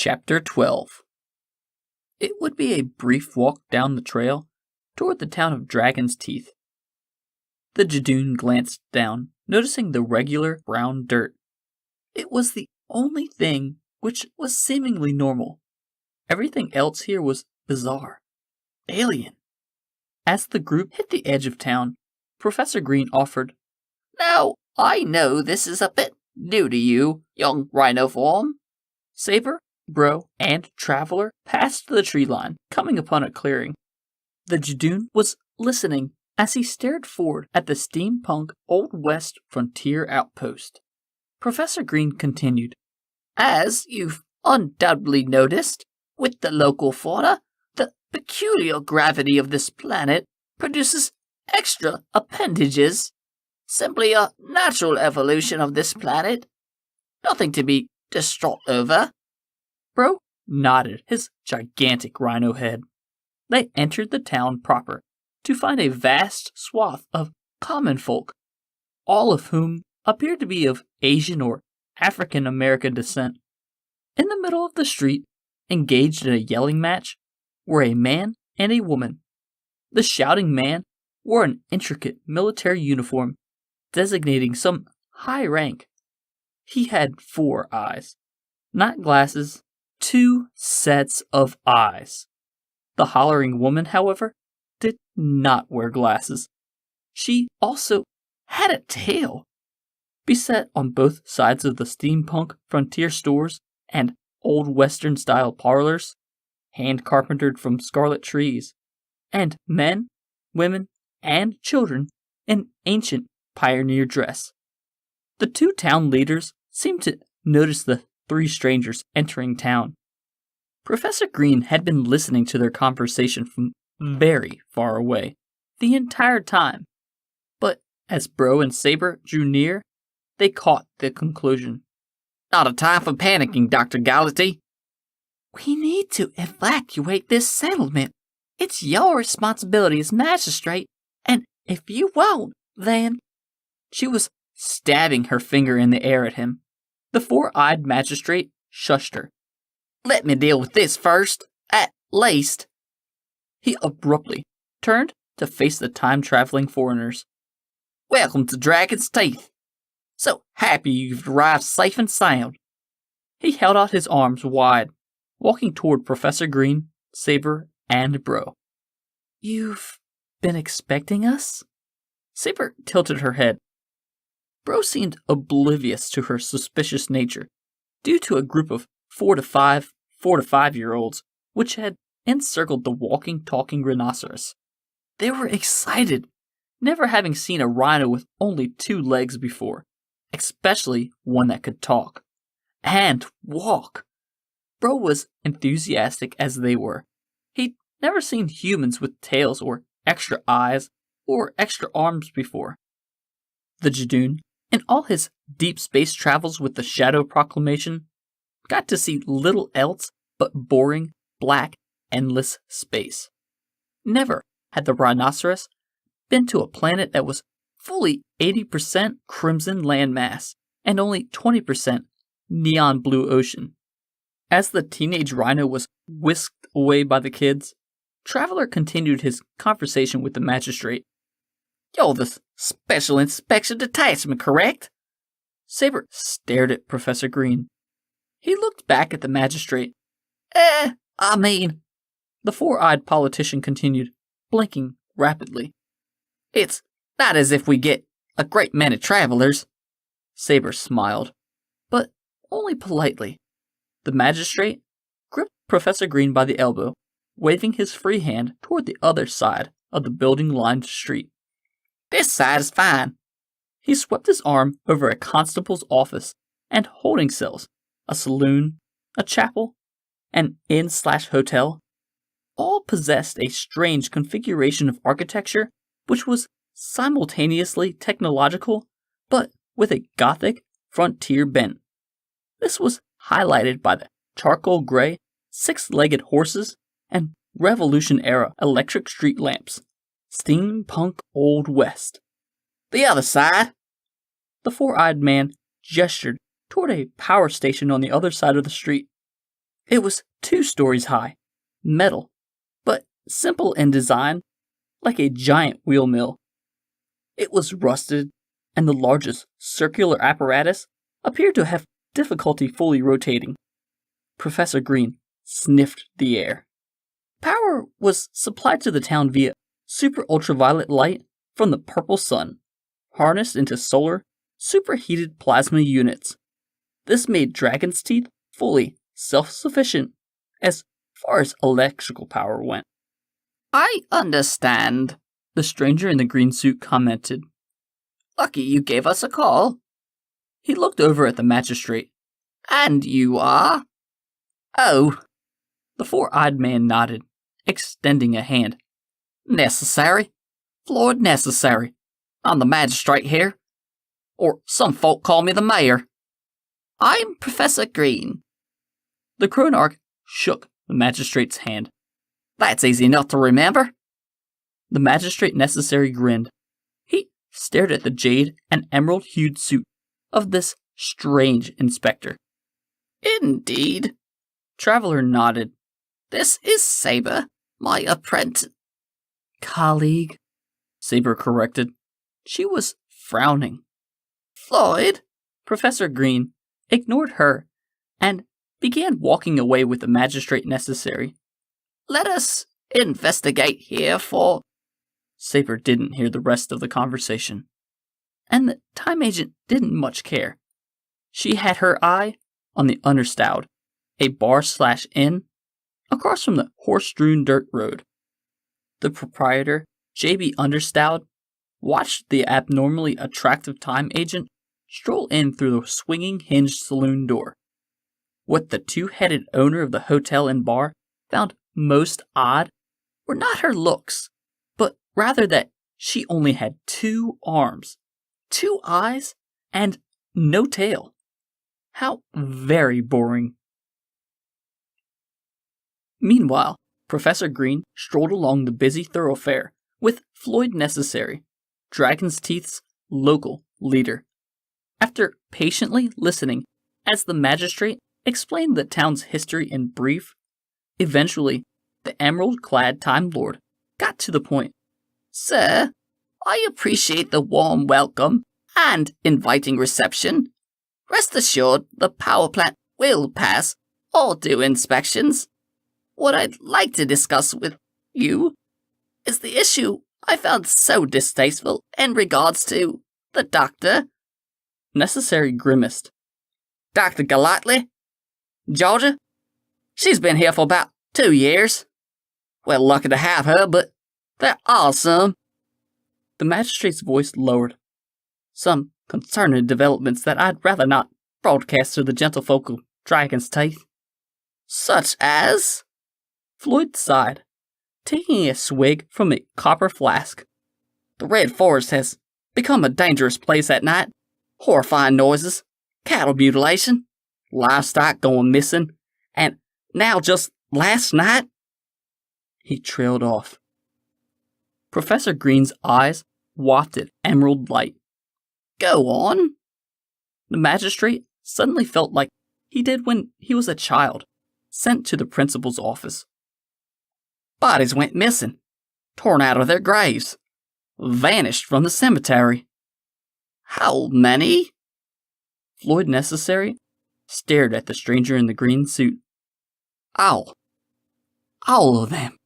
Chapter 12. It would be a brief walk down the trail toward the town of Dragon's Teeth. The Jadoon glanced down, noticing the regular brown dirt. It was the only thing which was seemingly normal. Everything else here was bizarre, alien. As the group hit the edge of town, Professor Green offered, "Now, I know this is a bit new to you, young rhinoform." Saber, Bro, and Traveler passed the tree line, coming upon a clearing. The Jadoon was listening as he stared forward at the steampunk Old West frontier outpost. Professor Green continued, "As you've undoubtedly noticed, with the local fauna, the peculiar gravity of this planet produces extra appendages. Simply a natural evolution of this planet. Nothing to be distraught over." Bro nodded his gigantic rhino head. They entered the town proper to find a vast swath of common folk, all of whom appeared to be of Asian or African American descent. In the middle of the street, engaged in a yelling match, were a man and a woman. The shouting man wore an intricate military uniform designating some high rank. He had 4 eyes, not glasses, 2 sets of eyes. The hollering woman, however, did not wear glasses. She also had a tail. Beset on both sides of the steampunk frontier stores and old western-style parlors, hand-carpentered from scarlet trees, and men, women, and children in ancient pioneer dress. The 2 town leaders seemed to notice the 3 strangers entering town. Professor Green had been listening to their conversation from very far away the entire time, but as Bro and Saber drew near, they caught the conclusion. "Not a time for panicking, Dr. Gallaty. We need to evacuate this settlement. It's your responsibility as magistrate, and if you won't, then..." She was stabbing her finger in the air at him. The 4-eyed magistrate shushed her. "Let me deal with this first, at least." He abruptly turned to face the time-traveling foreigners. "Welcome to Dragon's Teeth. So happy you've arrived safe and sound." He held out his arms wide, walking toward Professor Green, Saber, and Bro. "You've been expecting us?" Saber tilted her head. Bro seemed oblivious to her suspicious nature, due to a group of 4 to 5-year-olds which had encircled the walking, talking rhinoceros. They were excited, never having seen a rhino with only 2 legs before, especially one that could talk and walk. Bro was enthusiastic as they were. He'd never seen humans with tails or extra eyes or extra arms before. The Jadoon, in all his deep space travels with the Shadow Proclamation, got to see little else but boring, black, endless space. Never had the rhinoceros been to a planet that was fully 80% crimson landmass and only 20% neon blue ocean. As the teenage rhino was whisked away by the kids, Traveler continued his conversation with the magistrate. "You're the Special Inspection Detachment, correct?" Saber stared at Professor Green. He looked back at the magistrate. I mean," the 4-eyed politician continued, blinking rapidly. "It's not as if we get a great many travelers." Saber smiled, but only politely. The magistrate gripped Professor Green by the elbow, waving his free hand toward the other side of the building-lined street. "This side is fine." He swept his arm over a constable's office and holding cells, a saloon, a chapel, an inn/hotel. All possessed a strange configuration of architecture which was simultaneously technological but with a Gothic frontier bent. This was highlighted by the charcoal gray, 6-legged horses and Revolution-era electric street lamps. Steampunk Old West. "The other side." The 4-eyed man gestured toward a power station on the other side of the street. It was 2 stories high, metal, but simple in design, like a giant wheel mill. It was rusted, and the largest circular apparatus appeared to have difficulty fully rotating. Professor Green sniffed the air. Power was supplied to the town via super ultraviolet light from the purple sun, harnessed into solar, superheated plasma units. This made Dragon's Teeth fully self-sufficient as far as electrical power went. I understand, The stranger in the green suit commented. Lucky you gave us a call. He looked over at the magistrate. And you are? Oh, The 4-eyed man nodded, extending a hand. necessary. Floyd necessary. I'm the magistrate here. Or some folk call me the mayor. I'm Professor Green. The CHRONARCH shook the magistrate's hand. That's easy enough to remember. The magistrate necessary grinned. He stared at the jade and emerald-hued suit of this strange inspector. Indeed. Traveler nodded. This is Saber, my apprentice. Colleague, Saber corrected. She was frowning. Floyd, Professor Green ignored her and began walking away with the magistrate necessary. let us investigate here for... Saber didn't hear the rest of the conversation. And the time agent didn't much care. She had her eye on the Understowed, a bar/inn across from the horse-strewn dirt road. The proprietor, J.B. Understowed, watched the abnormally attractive time agent stroll in through the swinging hinged saloon door. What the 2-headed owner of the hotel and bar found most odd were not her looks, but rather that she only had 2 arms, 2 eyes, and no tail. How very boring. Meanwhile, Professor Green strolled along the busy thoroughfare with Floyd Necessary, Dragon's Teeth's local leader. After patiently listening as the magistrate explained the town's history in brief, eventually the emerald-clad Time Lord got to the point. Sir, I appreciate the warm welcome and inviting reception. Rest assured the power plant will pass all due inspections. What I'd like to discuss with you is the issue I found so distasteful in regards to the doctor. Necessary grimaced. Dr. Golightly? Georgia? She's been here for about 2 years. We're lucky to have her, but they're awesome. The magistrate's voice lowered. Some concerning developments that I'd rather not broadcast to the gentlefolk of Dragon's Teeth. Such as? Floyd sighed, taking a swig from a copper flask. The Red Forest has become a dangerous place at night. Horrifying noises, cattle mutilation, livestock going missing, and now just last night... He trailed off. Professor Green's eyes wafted emerald light. Go on. The magistrate suddenly felt like he did when he was a child, sent to the principal's office. Bodies went missing, torn out of their graves, vanished from the cemetery. How many? Floyd Necessary stared at the stranger in the green suit. All of them.